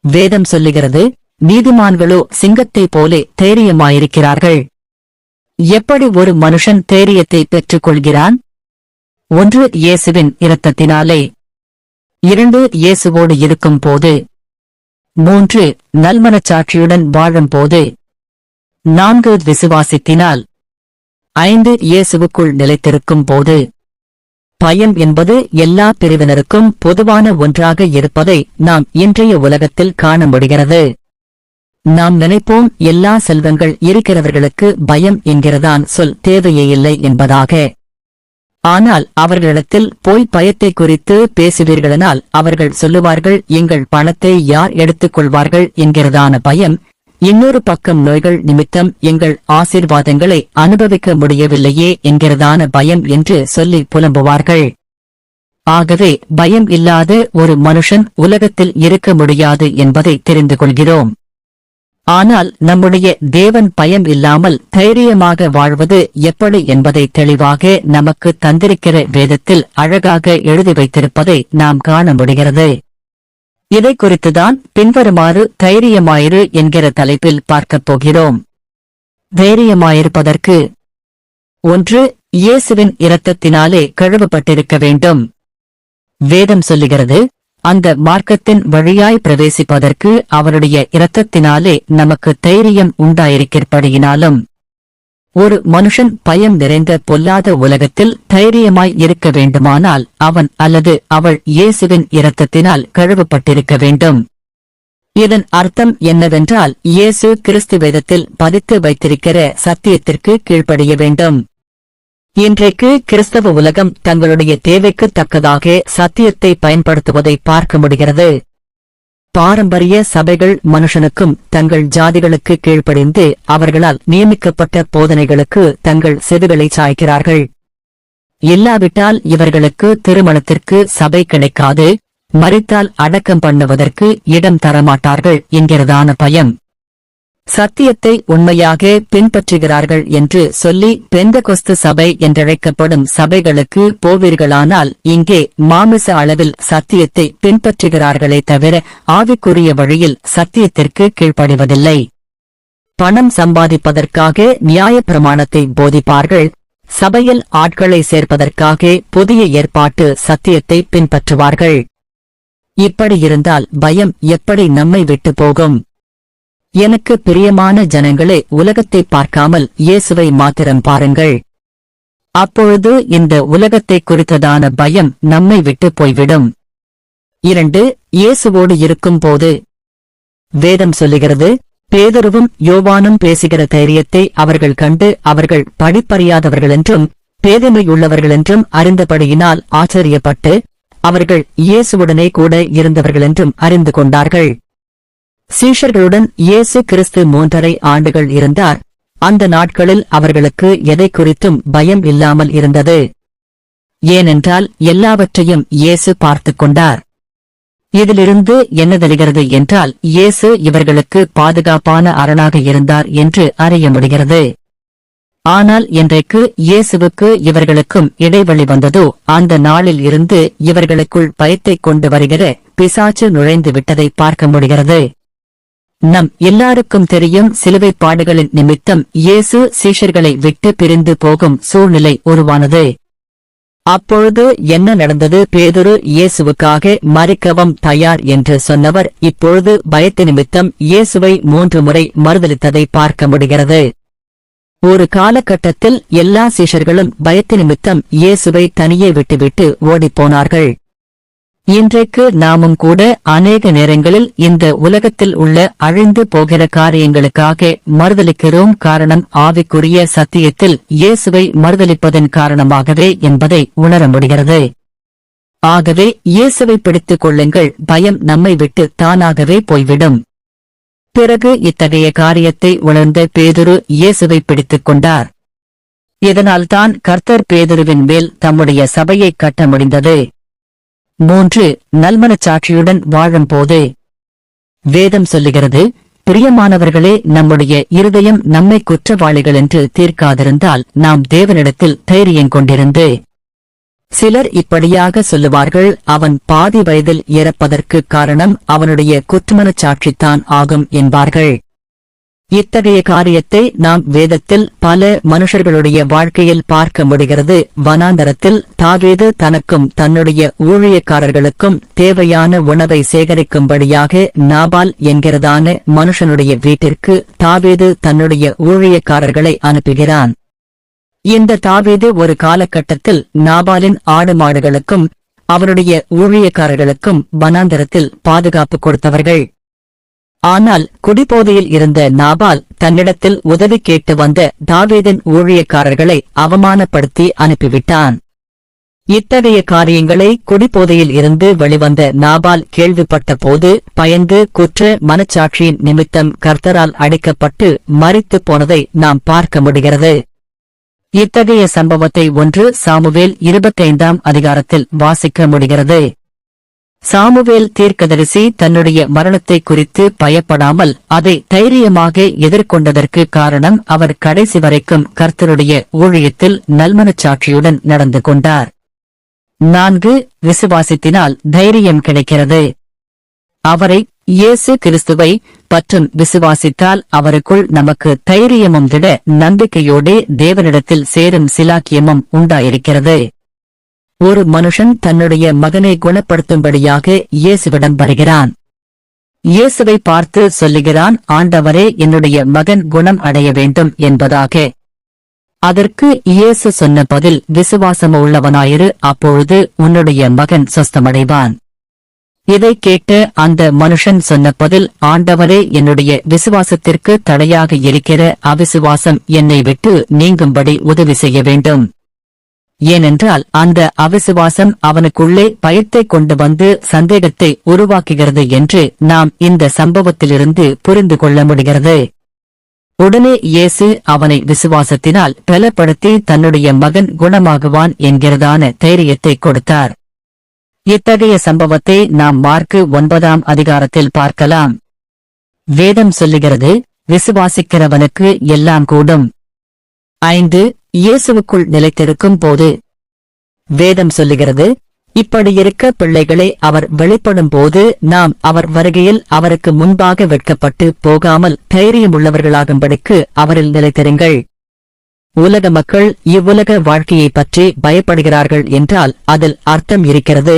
வேதம் சொல்லுகிறது, நீதிமான்களோ சிங்கத்தைப் போலே தைரியமாயிருக்கிறார்கள். எப்படி ஒரு மனுஷன் தைரியத்தை பெற்றுக் கொள்கிறான்? 1 இயேசுவின் இரத்தத்தினாலே. 2 இயேசுவோடு இருக்கும் போது. 3 நல்மனச்சாட்சியுடன் வாழும்போது. 4 விசுவாசத்தினால். 5 இயேசுவுக்குள் நிலைத்திருக்கும் போது. பயம் என்பது எல்லா பிரிவினருக்கும் பொதுவான ஒன்றாக இருப்பதை நாம் இன்றைய உலகத்தில் காண முடிகிறது. நாம் நினைப்போம், எல்லா செல்வங்கள் இருக்கிறவர்களுக்கு பயம் என்கிறதான் சொல் தேவையே இல்லை என்பதாக. ஆனால் அவர்களிடத்தில் போய் பயத்தை குறித்து பேசுவீர்களானால் அவர்கள் சொல்லுவார்கள், எங்கள் பணத்தை யார் எடுத்துக் கொள்வார்கள் என்கிறதான பயம். இன்னொரு பக்கம் நோய்கள் நிமித்தம் எங்கள் ஆசீர்வாதங்களை அனுபவிக்க முடியவில்லையே என்கிறதான பயம் என்று சொல்லி புலம்புவார்கள். ஆகவே பயம் இல்லாத ஒரு மனுஷன் உலகத்தில் இருக்க முடியாது என்பதை தெரிந்து கொள்கிறோம். ஆனால் நம்முடைய தேவன் பயம் இல்லாமல் தைரியமாக வாழ்வது எப்படி என்பதை தெளிவாக நமக்கு தந்திருக்கிற வேதத்தில் அழகாக எழுதி வைத்திருப்பதை நாம் காண முடிகிறது. இதை குறித்துதான் பின்வருமாறு தைரியமாயிரு என்கிற தலைப்பில் பார்க்கப் போகிறோம். தைரியமாயிருப்பதற்கு 1 இயேசுவின் இரத்தத்தினாலே கழுவப்பட்டிருக்க வேண்டும். வேதம் சொல்லுகிறது, அந்த மார்க்கத்தின் வழியாய் பிரவேசிப்பதற்கு அவருடைய இரத்தத்தினாலே நமக்கு தைரியம் உண்டாயிருக்கிறபடியினாலும். ஒரு மனுஷன் பயம் நிறைந்த பொல்லாத உலகத்தில் தைரியமாய் இருக்க வேண்டுமானால் அவன் அல்லது அவள் இயேசுவின் இரத்தத்தினால் கழுவப்பட்டிருக்க வேண்டும். இதன் அர்த்தம் என்னவென்றால், இயேசு கிறிஸ்து வேதத்தில் பதித்து வைத்திருக்கிற சத்தியத்திற்கு கீழ்ப்படிய வேண்டும். இன்றைக்கு கிறிஸ்தவ உலகம் தங்களுடைய தேவைக்கு தக்கதாக சத்தியத்தை பயன்படுத்துவதை பார்க்க முடிகிறது. பாரம்பரிய சபைகள் மனுஷனுக்கும் தங்கள் ஜாதிகளுக்கு கீழ்ப்படிந்து அவர்களால் நியமிக்கப்பட்ட போதனைகளுக்கு தங்கள் செவிகளை சாய்க்கிறார்கள். இல்லாவிட்டால் இவர்களுக்கு திருமணத்திற்கு சபை கிடைக்காது, மரித்தால் அடக்கம் பண்ணுவதற்கு இடம் தரமாட்டார்கள் என்கிறதான பயம். சத்தியத்தை உண்மையாக பின்பற்றுகிறார்கள் என்று சொல்லி பெந்தகொஸ்து சபை என்றழைக்கப்படும் சபைகளுக்கு போவீர்களானால் இங்கே மாமிச அளவில் சத்தியத்தை பின்பற்றுகிறார்களே தவிர ஆவிக்குரிய வழியில் சத்தியத்திற்கு கீழ்ப்படிவதில்லை. பணம் சம்பாதிப்பதற்காக நியாயப்பிரமாணத்தை போதிப்பார்கள். சபையில் ஆட்களை சேர்ப்பதற்காக புதிய ஏற்பாட்டு சத்தியத்தை பின்பற்றுவார்கள். இப்படியிருந்தால் பயம் எப்படி நம்மை விட்டு போகும்? எனக்கு பிரியமான ஜனங்களே, உலகத்தை பார்க்காமல் இயேசுவை மாத்திரம் பாருங்கள். அப்பொழுது இந்த உலகத்தை குறித்ததான பயம் நம்மை விட்டு போய்விடும். 2 இயேசுவோடு இருக்கும் போது. வேதம் சொல்லுகிறது, பேதுருவும் யோவானும் பேசுகிற தைரியத்தை அவர்கள் கண்டு அவர்கள் படிப்பறியாதவர்களென்றும் பேதைமையுள்ளவர்களென்றும் அறிந்தபடியினால் ஆச்சரியப்பட்டு அவர்கள் இயேசுவுடனே கூட இருந்தவர்களென்றும் அறிந்து கொண்டார்கள். சீஷர்களுடன் இயேசு கிறிஸ்து 3.5 ஆண்டுகள் இருந்தார். அந்த நாட்களில் அவர்களுக்கு எதை குறித்தும் பயம் இல்லாமல் இருந்தது. ஏனென்றால் எல்லாவற்றையும் இயேசு பார்த்துக் கொண்டார். இதிலிருந்து என்ன தெரிகிறது என்றால், இயேசு இவர்களுக்கு பாதுகாப்பான அரணாக இருந்தார் என்று அறிய முடிகிறது. ஆனால் இன்றைக்கு இயேசுவுக்கு இவர்களுக்கும் இடைவெளி வந்ததோ, அந்த நாளில் இருந்து இவர்களுக்குள் பயத்தைக் கொண்டு வருகிற பிசாசு நுழைந்து விட்டதை பார்க்க முடிகிறது. நம் எல்லாருக்கும் தெரியும், சிலுவைப் பாடுகளின் நிமித்தம் இயேசு சீஷர்களை விட்டு பிரிந்து போகும் சூழ்நிலை உருவானது. அப்பொழுது என்ன நடந்தது? பேதுரு இயேசுவுக்காக மரிக்கவும் தயார் என்று சொன்னவர் இப்பொழுது பயத்து நிமித்தம் இயேசுவை 3 முறை மறுதலித்ததை பார்க்க முடிகிறது. ஒரு காலகட்டத்தில் எல்லா சீஷர்களும் பயத்து நிமித்தம் இயேசுவை தனியே விட்டுவிட்டு ஓடிப்போனார்கள். இன்றைக்கு நாமும் கூட அநேக நேரங்களில் இந்த உலகத்தில் உள்ள அழிந்து போகிற காரியங்களுக்காக மறுதலிக்கிறோம். காரணம், ஆவிக்குரிய சத்தியத்தில் இயேசுவை மறுதலிப்பதன் காரணமாகவே என்பதை உணர முடிகிறது. ஆகவே இயேசுவை பிடித்துக் கொள்ளுங்கள், பயம் நம்மை விட்டு தானாகவே போய்விடும். பிறகு இத்தகைய காரியத்தை உணர்ந்த பேதுரு இயேசுவை பிடித்துக் கொண்டார். இதனால்தான் கர்த்தர் பேதுருவின் மேல் தம்முடைய சபையை கட்ட முடிந்தது. 3 நல்மனச்சாட்சியுடன் வாழும்போது. வேதம் சொல்லுகிறது, பிரியமானவர்களே, நம்முடைய இருதயம் நம்மை குற்றவாளிகள் என்று தீர்க்காதிருந்தால் நாம் தேவனிடத்தில் தைரியம் கொண்டிருந்து சிலர் இப்படியாக சொல்லுவார்கள், அவன் பாதி வயதில் இறப்பதற்கு காரணம் அவனுடைய குற்றமனச்சாட்சித்தான் ஆகும் என்பார்கள். இத்தகைய காரியத்தை நாம் வேதத்தில் பல மனுஷர்களுடைய வாழ்க்கையில் பார்க்க முடிகிறது. வனாந்தரத்தில் தாவீது தனக்கும் தன்னுடைய ஊழியக்காரர்களுக்கும் தேவையான உணவை சேகரிக்கும்படியாக நாபால் என்கிறதான மனுஷனுடைய வீட்டிற்கு தாவீது தன்னுடைய ஊழியக்காரர்களை அனுப்புகிறான். இந்த தாவீது ஒரு காலகட்டத்தில் நாபாலின் ஆடு மாடுகளுக்கும் அவருடைய ஊழியக்காரர்களுக்கும் வனாந்தரத்தில் பாதுகாப்பு கொடுத்தவர்கள். ஆனால் குடிபோதையில் இருந்த நாபால் தன்னிடத்தில் உதவி கேட்டு வந்த தாவீதின் ஊழியக்காரர்களை அவமானப்படுத்தி அனுப்பிவிட்டான். இத்தகைய காரியங்களை குடிபோதையில் இருந்து வெளிவந்த நாபால் கேள்விப்பட்ட போது பயந்து குற்ற மனச்சாட்சியின் நிமித்தம் கர்த்தரால் அடிக்கப்பட்டு மரித்துப் போனதை நாம் பார்க்க முடிகிறது. இத்தகைய சம்பவத்தை 1 சாமுவேல் 25ஆம் அதிகாரத்தில் வாசிக்க முடிகிறது. சாமுவேல் தீர்க்கதரிசி தன்னுடைய மரணத்தை குறித்து பயப்படாமல் அதை தைரியமாக எதிர்கொண்டதற்கு காரணம் அவர் கடைசி வரைக்கும் கர்த்தருடைய ஊழியத்தில் நல்மனச்சாட்சியுடன் நடந்து கொண்டார். 4 விசுவாசத்தினால் தைரியம் கிடைக்கிறது. அவரை இயேசு கிறிஸ்துவை பற்றும் விசுவாசித்தால் அவருக்குள் நமக்கு தைரியமும் திட நம்பிக்கையோடே தேவனிடத்தில் சேரும் சிலாக்கியமும் உண்டாயிருக்கிறது. ஒரு மனுஷன் தன்னுடைய மகனை குணப்படுத்தும்படியாக இயேசுவிடம் வருகிறான். இயேசுவை பார்த்து சொல்லுகிறான், ஆண்டவரே, என்னுடைய மகன் குணம் அடைய வேண்டும் என்பதாக. அதற்கு இயேசு சொன்ன பதில், விசுவாசமுள்ளவனாயிரு, அப்பொழுது உன்னுடைய மகன் சொஸ்தமடைவான். இதை கேட்ட அந்த மனுஷன் சொன்ன பதில், ஆண்டவரே, என்னுடைய விசுவாசத்திற்கு தடையாக இருக்கிற அவிசுவாசம் என்னை விட்டு நீங்கும்படி உதவி செய்ய வேண்டும். ஏனென்றால் அந்த அவிசுவாசம் அவனுக்குள்ளே பயத்தை கொண்டு வந்து சந்தேகத்தை உருவாக்குகிறது என்று நாம் இந்த சம்பவத்திலிருந்து புரிந்து கொள்ள முடிகிறது. உடனே இயேசு அவனை விசுவாசத்தினால் பலப்படுத்தி தன்னுடைய மகன் குணமாகுவான் என்கிறதான தைரியத்தை கொடுத்தார். இத்தகைய சம்பவத்தை நாம் மார்க்கு 9ஆம் அதிகாரத்தில் பார்க்கலாம். வேதம் சொல்லுகிறது, விசுவாசிக்கிறவனுக்கு எல்லாம் கூடும். 5 இயேசுவுக்குள் நிலைத்திருக்கும் போது. வேதம் சொல்லுகிறது, இப்படியிருக்க பிள்ளைகளை அவர் வெளிப்படும் போது நாம் அவர் வருகையில் அவருக்கு முன்பாக வெட்கப்பட்டு போகாமல் தைரியமுள்ளவர்களாகும்படிக்கு அவரில் நிலைத்திருங்கள். உலக மக்கள் இவ்வுலக வாழ்க்கையைப் பற்றி பயப்படுகிறார்கள் என்றால் அதில் அர்த்தம் இருக்கிறது.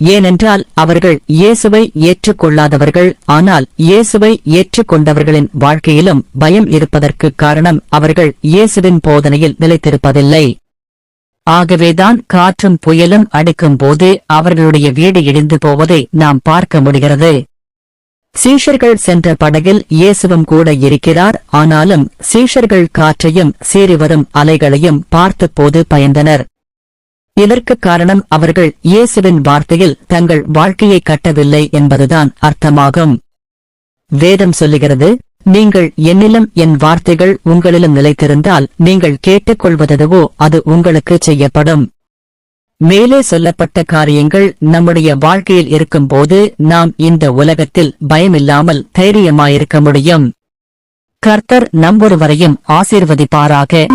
ஏனென்றால் அவர்கள் இயேசுவை ஏற்றுக்கொள்ளாதவர்கள். ஆனால் இயேசுவை ஏற்றுக்கொண்டவர்களின் வாழ்க்கையிலும் பயம் இருப்பதற்கு காரணம் அவர்கள் இயேசுவின் போதனையில் நிலைத்திருப்பதில்லை. ஆகவேதான் காற்றும் புயலும் அடிக்கும் போது அவர்களுடைய வீடு இடிந்து போவதை நாம் பார்க்க முடிகிறது. சீஷர்கள் சென்ற படகில் இயேசுவும் கூட இருக்கிறார். ஆனாலும் சீஷர்கள் காற்றையும் சீறிவரும் அலைகளையும் பார்த்தபோது பயந்தனர். இதற்கு காரணம் அவர்கள் இயேசுவின் வார்த்தையில் தங்கள் வாழ்க்கையை கட்டவில்லை என்பதுதான் அர்த்தமாகும். வேதம் சொல்லுகிறது, நீங்கள் என்னிலும் என் வார்த்தைகள் உங்களிலும் நிலைத்திருந்தால் நீங்கள் கேட்டுக்கொள்வதெதுவோ அது உங்களுக்கு செய்யப்படும். மேலே சொல்லப்பட்ட காரியங்கள் நம்முடைய வாழ்க்கையில் இருக்கும்போது நாம் இந்த உலகத்தில் பயமில்லாமல் தைரியமாயிருக்க முடியும். கர்த்தர் நம்பொருவரையும் ஆசீர்வதிப்பாராக.